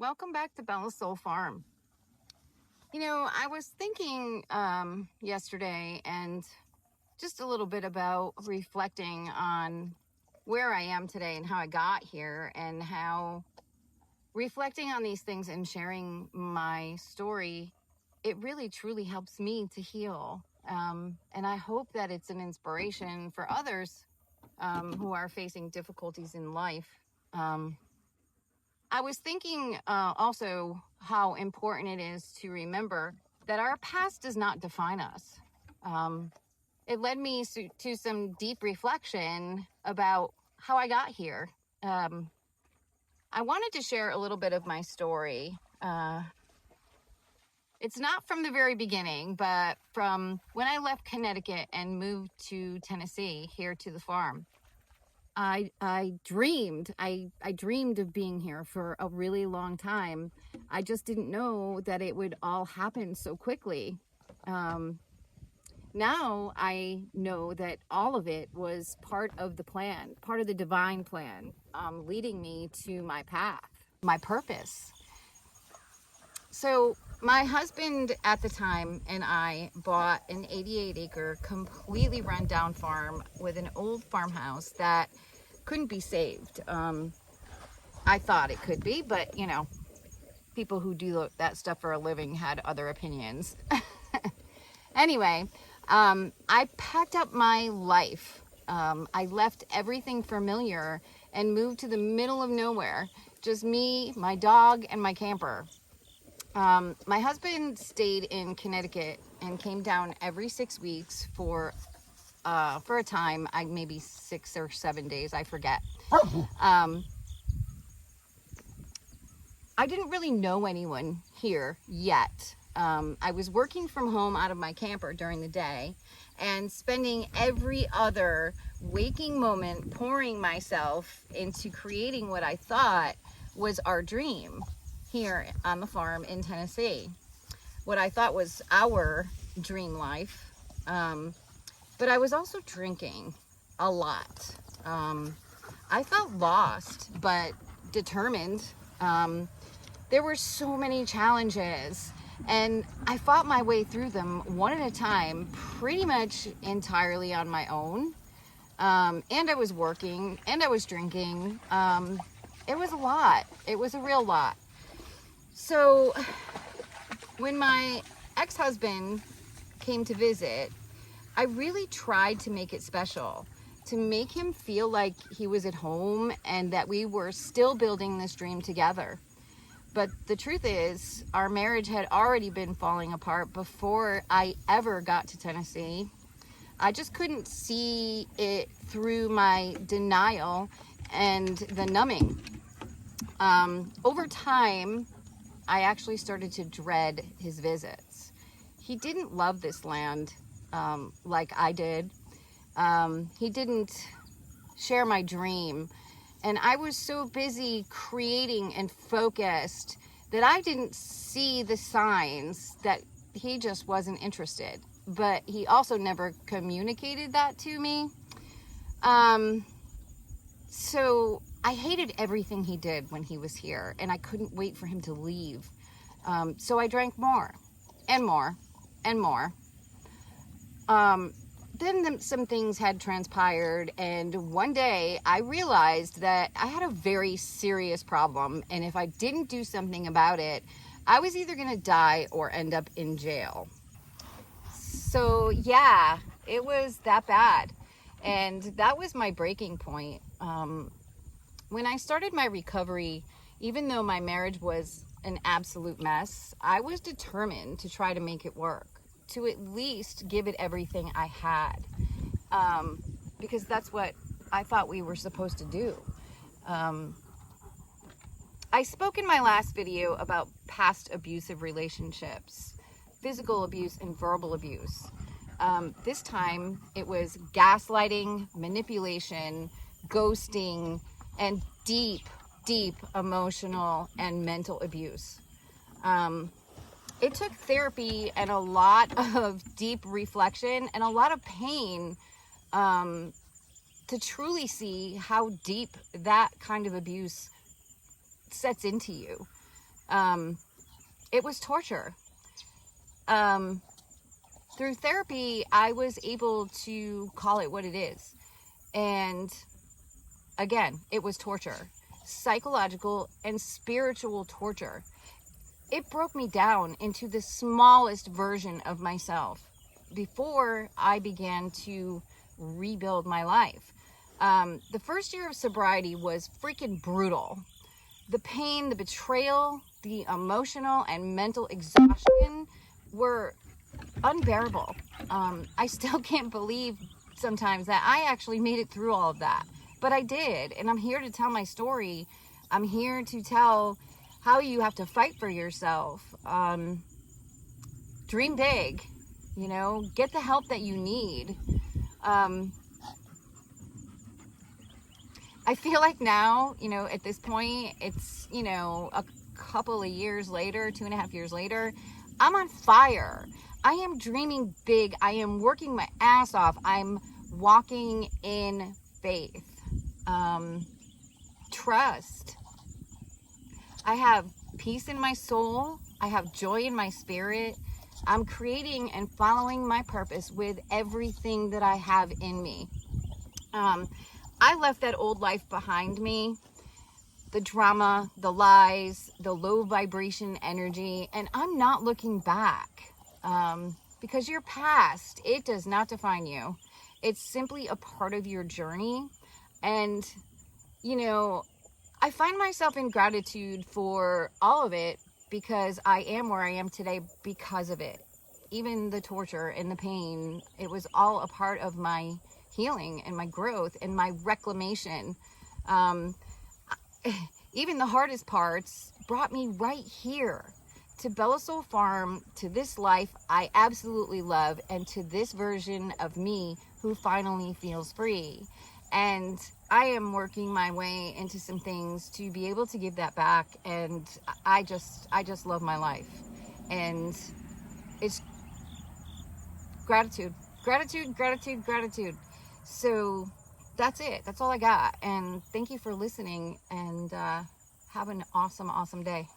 Welcome back to Bella Soul Farm. I was thinking yesterday and just a little bit about reflecting on where I am today and how I got here, and how reflecting on these things and sharing my story, it really truly helps me to heal. And I hope that it's an inspiration for others who are facing difficulties in life. I was thinking also how important it is to remember that our past does not define us. It led me to some deep reflection about how I got here. I wanted to share a little bit of my story. It's not from the very beginning, but from when I left Connecticut and moved to Tennessee, here to the farm. I dreamed of being here for a really long time. I just didn't know that it would all happen so quickly. Now I know that all of it was part of the plan, part of the divine plan, leading me to my path, my purpose. So my husband at the time and I bought an 88-acre, completely run down farm with an old farmhouse that couldn't be saved. I thought it could be, but people who do that stuff for a living had other opinions. Anyway, I packed up my life. I left everything familiar and moved to the middle of nowhere. Just me, my dog, and my camper. My husband stayed in Connecticut and came down every 6 weeks for a time, maybe 6 or 7 days, I forget. I didn't really know anyone here yet. I was working from home out of my camper during the day and spending every other waking moment pouring myself into creating what I thought was our dream here on the farm in Tennessee. What I thought was our dream life. But I was also drinking a lot. I felt lost, but determined. There were so many challenges, and I fought my way through them one at a time, pretty much entirely on my own. And I was working, and I was drinking. It was a lot. It was a real lot. So when my ex-husband came to visit, I really tried to make it special, to make him feel like he was at home and that we were still building this dream together. But the truth is, our marriage had already been falling apart before I ever got to Tennessee. I just couldn't see it through my denial and the numbing. Over time, I actually started to dread his visits. He didn't love this land like I did. He didn't share my dream. And I was so busy creating and focused that I didn't see the signs that he just wasn't interested. But he also never communicated that to me. So I hated everything he did when he was here, and I couldn't wait for him to leave. So I drank more and more and more. Then some things had transpired, and one day I realized that I had a very serious problem, and if I didn't do something about it, I was either going to die or end up in jail. So yeah, it was that bad, and that was my breaking point. When I started my recovery, even though my marriage was an absolute mess, I was determined to try to make it work, to at least give it everything I had, because that's what I thought we were supposed to do. I spoke in my last video about past abusive relationships, physical abuse and verbal abuse. This time it was gaslighting, manipulation, ghosting, and deep emotional and mental abuse. It took therapy and a lot of deep reflection and a lot of pain to truly see how deep that kind of abuse sets into you. It was torture. Through therapy, I was able to call it what it is. And again, it was torture, psychological and spiritual torture. It broke me down into the smallest version of myself before I began to rebuild my life. The first year of sobriety was freaking brutal. The pain, the betrayal, the emotional and mental exhaustion were unbearable. I still can't believe sometimes that I actually made it through all of that, but I did, and I'm here to tell my story. I'm here to tell how you have to fight for yourself. Dream big, get the help that you need. I feel like now, at this point, it's, a couple of years later, 2.5 years later, I'm on fire. I am dreaming big. I am working my ass off. I'm walking in faith, trust. I have peace in my soul. I have joy in my spirit. I'm creating and following my purpose with everything that I have in me. I left that old life behind me, the drama, the lies, the low vibration energy, and I'm not looking back. Because your past, it does not define you. It's simply a part of your journey. And, I find myself in gratitude for all of it because I am where I am today because of it. Even the torture and the pain, it was all a part of my healing and my growth and my reclamation. Even the hardest parts brought me right here to Bellasol Farm, to this life I absolutely love, and to this version of me who finally feels free. And I am working my way into some things to be able to give that back, and I just love my life. And it's gratitude. So that's it. That's all I got. And thank you for listening, and have an awesome day.